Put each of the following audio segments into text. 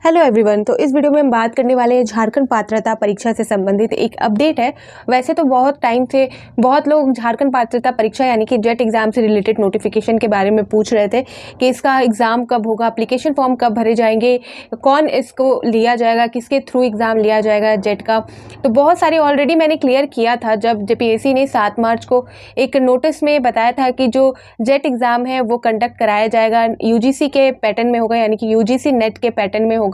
Hello everyone. तो इस video में हम बात करने वाले हैं झारखंड पात्रता परीक्षा से संबंधित एक अपडेट है। वैसे तो बहुत टाइम से बहुत लोग झारखंड पात्रता परीक्षा यानी कि जेट एग्जाम से रिलेटेड नोटिफिकेशन के बारे में पूछ रहे थे कि इसका एग्ज़ाम कब होगा, एप्लीकेशन फॉर्म कब भरे जाएंगे, कौन इसको लिया जाएगा, किसके थ्रू एग्ज़ाम लिया जाएगा जेट का। तो बहुत सारे ऑलरेडी मैंने क्लियर किया था जब जेपीएससी ने 7 मार्च को एक नोटिस में बताया था कि जो जेट एग्ज़ाम है वो कंडक्ट कराया जाएगा यूजीसी के पैटर्न में होगा, यानी कि यूजीसी नेट के पैटर्न में होगा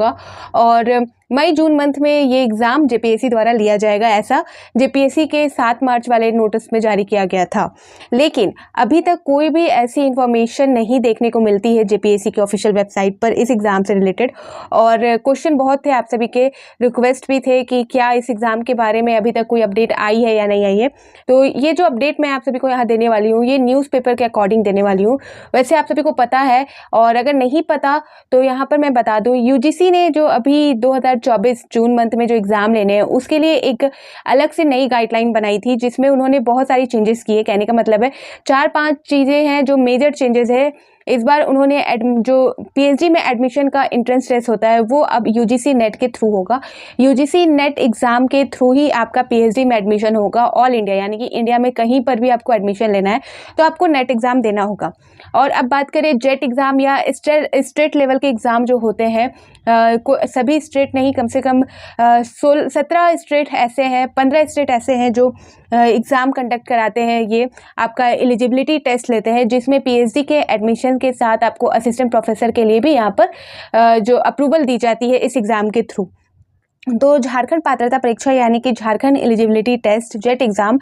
और मई जून मंथ में ये एग्ज़ाम जेपीएससी द्वारा लिया जाएगा, ऐसा जेपीएससी के 7 मार्च वाले नोटिस में जारी किया गया था। लेकिन अभी तक कोई भी ऐसी इंफॉर्मेशन नहीं देखने को मिलती है जेपीएससी की ऑफिशियल वेबसाइट पर इस एग्ज़ाम से रिलेटेड। और क्वेश्चन बहुत थे, आप सभी के रिक्वेस्ट भी थे कि क्या इस एग्ज़ाम के बारे में अभी तक कोई अपडेट आई है या नहीं आई है। तो ये जो अपडेट मैं आप सभी को यहाँ देने वाली हूँ ये न्यूज़पेपर के अकॉर्डिंग देने वाली हूँ। वैसे आप सभी को पता है, और अगर नहीं पता तो यहाँ पर मैं बता दूँ, यूजीसी ने जो अभी 2024 जून मंथ में जो एग्ज़ाम लेने हैं उसके लिए एक अलग से नई गाइडलाइन बनाई थी, जिसमें उन्होंने बहुत सारी चेंजेस किए। कहने का मतलब है 4-5 चीज़ें हैं जो मेजर चेंजेस है। इस बार उन्होंने जो पीएचडी में एडमिशन का एंट्रेंस टेस्ट होता है वो अब यूजीसी नेट के थ्रू होगा। यूजीसी नेट एग्ज़ाम के थ्रू ही आपका पीएचडी में एडमिशन होगा ऑल इंडिया, यानी कि इंडिया में कहीं पर भी आपको एडमिशन लेना है तो आपको नेट एग्ज़ाम देना होगा। और अब बात करें जेट एग्ज़ाम या स्टेट लेवल के एग्ज़ाम जो होते हैं, सभी स्टेट नहीं, कम से कम 17 स्टेट ऐसे हैं, 15 स्टेट ऐसे हैं जो एग्ज़ाम कंडक्ट कराते हैं। ये आपका एलिजिबिलिटी टेस्ट लेते हैं जिसमें पीएचडी के एडमिशन के साथ आपको असिस्टेंट प्रोफेसर के लिए भी यहाँ पर जो अप्रूवल दी जाती है इस एग्ज़ाम के थ्रू। तो झारखंड पात्रता परीक्षा यानी कि Jharkhand eligibility test JET exam,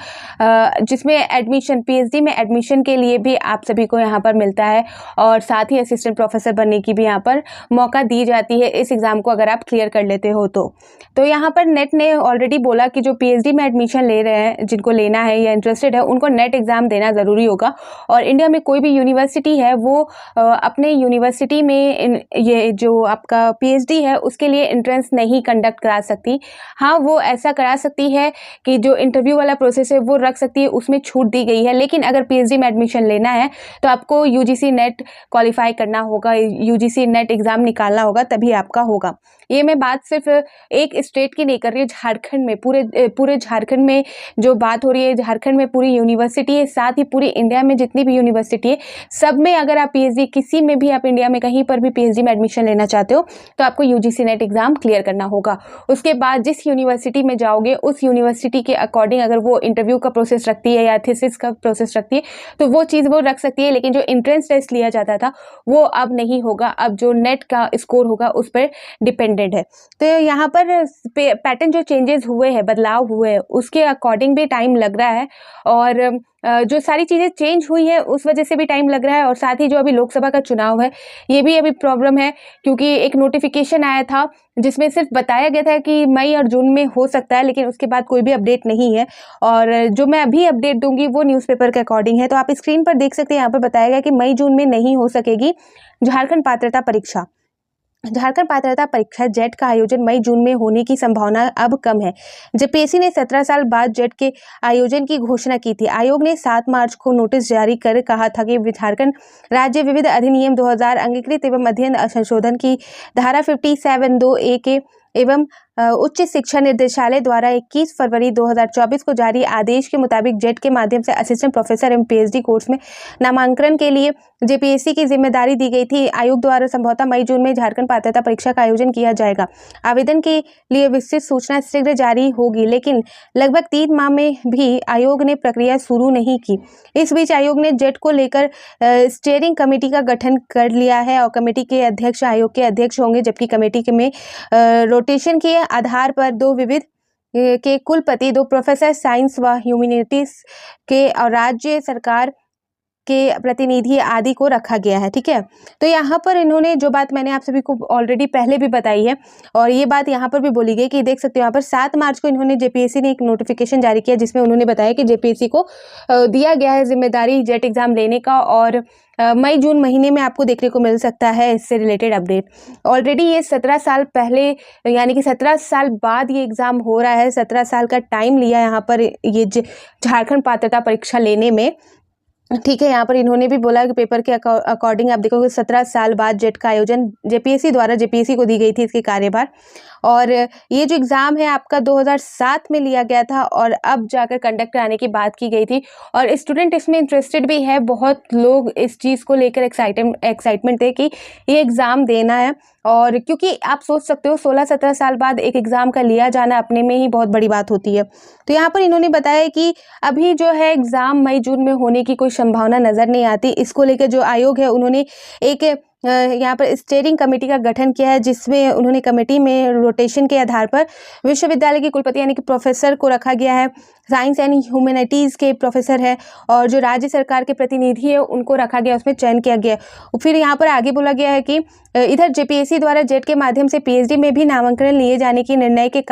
जिसमें एडमिशन पीएचडी में एडमिशन के लिए भी आप सभी को यहाँ पर मिलता है और साथ ही असिस्टेंट प्रोफेसर बनने की भी यहाँ पर मौका दी जाती है इस एग्ज़ाम को अगर आप क्लियर कर लेते हो तो यहाँ पर नेट ने ऑलरेडी बोला कि जो पीएचडी में एडमिशन ले रहे हैं, जिनको लेना है या इंटरेस्टेड है, उनको नेट एग्ज़ाम देना ज़रूरी होगा। और इंडिया में कोई भी यूनिवर्सिटी है वो अपने यूनिवर्सिटी में ये जो आपका पीएचडी है उसके लिए एंट्रेंस नहीं कंडक्ट करा सकती। हाँ, वो ऐसा करा सकती है कि जो इंटरव्यू वाला प्रोसेस है वो रख सकती है, उसमें छूट दी गई है। लेकिन अगर पीएचडी में एडमिशन लेना है तो आपको यूजीसी नेट क्वालिफाई करना होगा, यूजीसी नेट एग्ज़ाम निकालना होगा, तभी आपका होगा। ये मैं बात सिर्फ एक स्टेट की नहीं कर रही हूँ, झारखंड में पूरे झारखंड में जो बात हो रही है, झारखंड में पूरी यूनिवर्सिटी है, साथ ही पूरी इंडिया में जितनी भी यूनिवर्सिटी है सब में अगर आप पीएचडी किसी में भी आप इंडिया में कहीं पर भी पीएचडी में एडमिशन लेना चाहते हो तो आपको यूजीसी नेट एग्ज़ाम क्लियर करना होगा। उसके बाद जिस यूनिवर्सिटी में जाओगे उस यूनिवर्सिटी के अकॉर्डिंग अगर वो इंटरव्यू का प्रोसेस रखती है या थीसिस का प्रोसेस रखती है तो वो चीज़ वो रख सकती है। लेकिन जो एंट्रेंस टेस्ट लिया जाता था वो अब नहीं होगा, अब जो नेट का स्कोर होगा उस पर डिपेंडेंट है। तो यहाँ पर पैटर्न जो चेंजेस हुए हैं, बदलाव हुए हैं, उसके अकॉर्डिंग भी टाइम लग रहा है और जो सारी चीज़ें चेंज हुई है उस वजह से भी टाइम लग रहा है। और साथ ही जो अभी लोकसभा का चुनाव है ये भी अभी प्रॉब्लम है, क्योंकि एक नोटिफिकेशन आया था जिसमें सिर्फ बताया गया था कि मई और जून में हो सकता है, लेकिन उसके बाद कोई भी अपडेट नहीं है। और जो मैं अभी अपडेट दूंगी वो न्यूज़पेपर के अकॉर्डिंग है। तो आप स्क्रीन पर देख सकते हैं, यहाँ पर बताया गया कि मई जून में नहीं हो सकेगी झारखंड पात्रता परीक्षा। झारखंड पात्रता परीक्षा जेट का आयोजन मई जून में होने की संभावना अब कम है। जेपीएससी ने 17 साल बाद जेट के आयोजन की घोषणा की थी। आयोग ने 7 मार्च को नोटिस जारी कर कहा था कि झारखंड राज्य विविध अधिनियम 2000 अंगीकृत एवं अध्ययन संशोधन की धारा 57(2)(a) के एवं उच्च शिक्षा निर्देशालय द्वारा 21 फरवरी 2024 को जारी आदेश के मुताबिक जेट के माध्यम से असिस्टेंट प्रोफेसर एवं पीएचडी कोर्स में नामांकन के लिए जेपीएससी की जिम्मेदारी दी गई थी। आयोग द्वारा संभवतः मई जून में झारखंड पात्रता परीक्षा का आयोजन किया जाएगा। आवेदन के लिए विस्तृत सूचना शीघ्र जारी होगी, लेकिन लगभग 3 माह में भी आयोग ने प्रक्रिया शुरू नहीं की। इस बीच आयोग ने जेट को लेकर स्टीयरिंग कमेटी का गठन कर लिया है और कमेटी के अध्यक्ष आयोग के अध्यक्ष होंगे, जबकि कमेटी में रोटेशन के आधार पर 2 विविध के कुलपति, 2 प्रोफेसर साइंस व ह्यूमैनिटीज के और राज्य सरकार के प्रतिनिधि आदि को रखा गया है। ठीक है, तो यहाँ पर इन्होंने जो बात मैंने आप सभी को ऑलरेडी पहले भी बताई है और ये बात यहाँ पर भी बोली गई कि देख सकते हो यहाँ पर 7 मार्च को इन्होंने जेपीएससी ने एक नोटिफिकेशन जारी किया जिसमें उन्होंने बताया कि जेपीएससी को दिया गया है जिम्मेदारी जेट एग्ज़ाम लेने का और मई जून महीने में आपको देखने को मिल सकता है इससे रिलेटेड अपडेट। ऑलरेडी ये 17 साल पहले यानी कि 17 साल बाद ये एग्ज़ाम हो रहा है। 17 साल का टाइम लिया यहाँ पर ये झारखंड पात्रता परीक्षा लेने में। ठीक है, यहाँ पर इन्होंने भी बोला कि पेपर के अकॉर्डिंग आप देखोगे 17 साल बाद जेट का आयोजन जेपीएससी द्वारा जेपीएससी को दी गई थी इसकी कार्यभार। और ये जो एग्ज़ाम है आपका 2007 में लिया गया था और अब जाकर कंडक्ट कराने की बात की गई थी और स्टूडेंट इसमें इंटरेस्टेड भी है। बहुत लोग इस चीज़ को लेकर एक्साइटमेंट थे कि ये एग्ज़ाम देना है। और क्योंकि आप सोच सकते हो 16-17 साल बाद एक एग्ज़ाम का लिया जाना अपने में ही बहुत बड़ी बात होती है। तो यहाँ पर इन्होंने बताया कि अभी जो है एग्ज़ाम मई-जून में होने की कोई संभावना नज़र नहीं आती। इसको लेकर जो आयोग है उन्होंने एक यहाँ पर स्टीयरिंग कमेटी का गठन किया है, जिसमें उन्होंने कमेटी में रोटेशन के आधार पर विश्वविद्यालय के कुलपति यानी कि प्रोफेसर को रखा गया है। साइंस एंड ह्यूमैनिटीज़ के प्रोफेसर है और जो राज्य सरकार के प्रतिनिधि है उनको रखा गया, उसमें चयन किया गया। फिर यहाँ पर आगे बोला गया है कि इधर जेपीएससी द्वारा जेट के माध्यम से पीएचडी में भी नामांकन लिए जाने के निर्णय के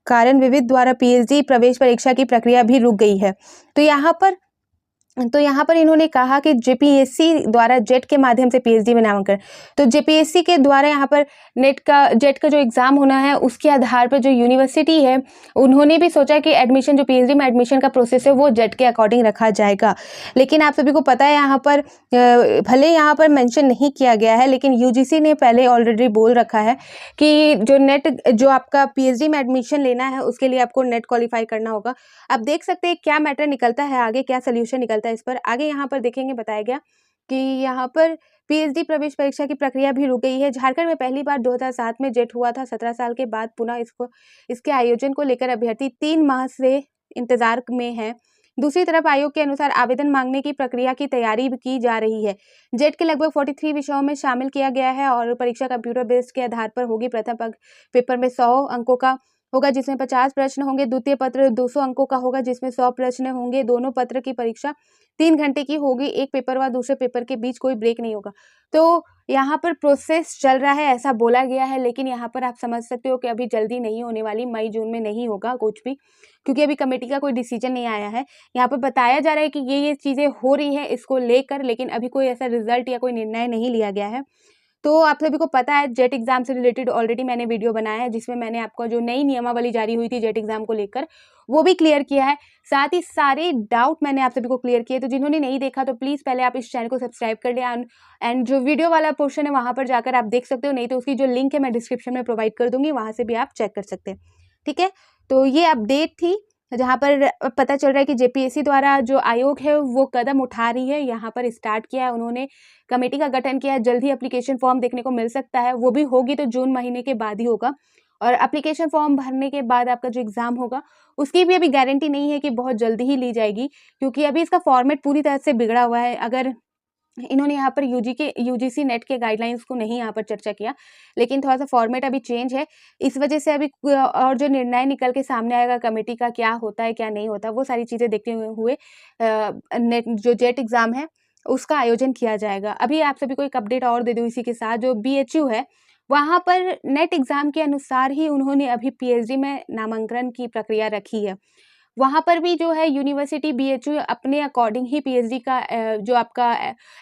कारण विविध द्वारा पीएचडी प्रवेश परीक्षा की प्रक्रिया भी रुक गई है। तो यहाँ पर इन्होंने कहा कि जेपीएससी द्वारा जेट के माध्यम से पीएचडी में नामांकन, तो जेपीएससी के द्वारा यहाँ पर जेट का जो एग्ज़ाम होना है उसके आधार पर जो यूनिवर्सिटी है उन्होंने भी सोचा कि एडमिशन जो पीएचडी में एडमिशन का प्रोसेस है वो जेट के अकॉर्डिंग रखा जाएगा। लेकिन आप सभी को पता है यहाँ पर भले यहाँ पर मेंशन नहीं किया गया है, लेकिन यूजीसी ने पहले ऑलरेडी बोल रखा है कि जो आपका पीएचडी में एडमिशन लेना है उसके लिए आपको नेट क्वालिफाई करना होगा। आप देख सकते हैं क्या मैटर निकलता है, आगे क्या सोल्यूशन निकलता है इस पर। आगे यहाँ पर देखेंगे, बताया गया कि यहाँ पर पीएचडी प्रवेश परीक्षा की प्रक्रिया भी रुक गई है। झारखंड में पहली बार 2007 में जेट हुआ था। 17 साल के बाद पुनः इसके आयोजन को लेकर अभ्यर्थी 3 माह से इंतजार में है। दूसरी तरफ आयोग के अनुसार आवेदन मांगने की प्रक्रिया की तैयारी भी की जा रही है। जेट के लगभग 43 विषयों में शामिल किया गया है और परीक्षा कंप्यूटर बेस्ड के आधार पर होगी। प्रथम पेपर में 100 अंकों का होगा जिसमें 50 प्रश्न होंगे। द्वितीय पत्र 200 अंकों का होगा जिसमें 100 प्रश्न होंगे। दोनों पत्र की परीक्षा 3 घंटे की होगी। एक पेपर व दूसरे पेपर के बीच कोई ब्रेक नहीं होगा। तो यहाँ पर प्रोसेस चल रहा है ऐसा बोला गया है, लेकिन यहाँ पर आप समझ सकते हो कि अभी जल्दी नहीं होने वाली, मई-जून में नहीं होगा कुछ भी, क्योंकि अभी कमेटी का कोई डिसीजन नहीं आया है। यहाँ पर बताया जा रहा है कि ये चीज़ें हो रही है इसको लेकर, लेकिन अभी कोई ऐसा रिजल्ट या कोई निर्णय नहीं लिया गया है। तो आप सभी को पता है जेट एग्जाम से रिलेटेड ऑलरेडी मैंने वीडियो बनाया है जिसमें मैंने आपको जो नई नियमावली जारी हुई थी जेट एग्जाम को लेकर वो भी क्लियर किया है। साथ ही सारे डाउट मैंने आप सभी को क्लियर किए। तो जिन्होंने नहीं देखा तो प्लीज़ पहले आप इस चैनल को सब्सक्राइब कर लें एंड जो वीडियो वाला पोर्शन है वहाँ पर जाकर आप देख सकते हो, नहीं तो उसकी जो लिंक है मैं डिस्क्रिप्शन में प्रोवाइड कर दूंगी, वहाँ से भी आप चेक कर सकते हैं। ठीक है, तो ये अपडेट थी जहाँ पर पता चल रहा है कि जेपीएससी द्वारा जो आयोग है वो कदम उठा रही है। यहाँ पर स्टार्ट किया है उन्होंने, कमेटी का गठन किया है। जल्द ही एप्लीकेशन फॉर्म देखने को मिल सकता है, वो भी होगी तो जून महीने के बाद ही होगा। और एप्लीकेशन फॉर्म भरने के बाद आपका जो एग्ज़ाम होगा उसकी भी अभी गारंटी नहीं है कि बहुत जल्दी ही ली जाएगी, क्योंकि अभी इसका फॉर्मेट पूरी तरह से बिगड़ा हुआ है। अगर इन्होंने यहाँ पर यूजीसी नेट के गाइडलाइंस को नहीं यहाँ पर चर्चा किया, लेकिन थोड़ा सा फॉर्मेट अभी चेंज है। इस वजह से अभी और जो निर्णय निकल के सामने आएगा कमेटी का, क्या होता है क्या नहीं होता, वो सारी चीज़ें देखते हुए नेट जो जेट एग्ज़ाम है उसका आयोजन किया जाएगा। अभी आप सभी को एक अपडेट और दे दूँ इसी के साथ, जो बीएचयू है वहाँ पर नेट एग्ज़ाम के अनुसार ही उन्होंने अभी पीएचडी में नामांकन की प्रक्रिया रखी है। वहाँ पर भी जो है यूनिवर्सिटी बीएचयू अपने अकॉर्डिंग ही पीएचडी का जो आपका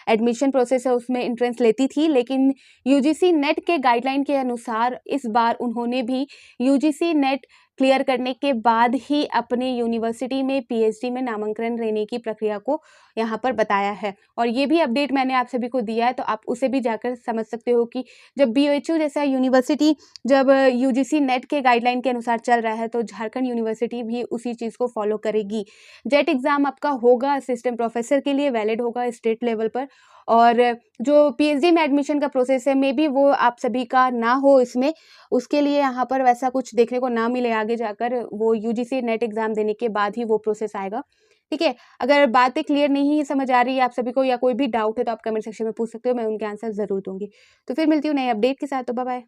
एडमिशन प्रोसेस है उसमें एंट्रेंस लेती थी, लेकिन यूजीसी नेट के गाइडलाइन के अनुसार इस बार उन्होंने भी यूजीसी नेट क्लियर करने के बाद ही अपने यूनिवर्सिटी में पीएचडी में नामांकन लेने की प्रक्रिया को यहाँ पर बताया है। और ये भी अपडेट मैंने आप सभी को दिया है, तो आप उसे भी जाकर समझ सकते हो कि जब बीएचयू जैसा यूनिवर्सिटी जब यूजीसी नेट के गाइडलाइन के अनुसार चल रहा है तो झारखंड यूनिवर्सिटी भी उसी चीज़ को फॉलो करेगी। जेट एग्ज़ाम आपका होगा असिस्टेंट प्रोफेसर के लिए, वैलिड होगा स्टेट लेवल पर। और जो पीएचडी में एडमिशन का प्रोसेस है मे बी वो आप सभी का ना हो इसमें, उसके लिए यहाँ पर वैसा कुछ देखने को ना मिले आगे जाकर, वो यूजीसी नेट एग्ज़ाम देने के बाद ही वो प्रोसेस आएगा। ठीक है, अगर बातें क्लियर नहीं समझ आ रही है आप सभी को या कोई भी डाउट है तो आप कमेंट सेक्शन में पूछ सकते हो, मैं उनके आंसर ज़रूर दूंगी। तो फिर मिलती हूँ नए अपडेट के साथ, तो बाय बाय।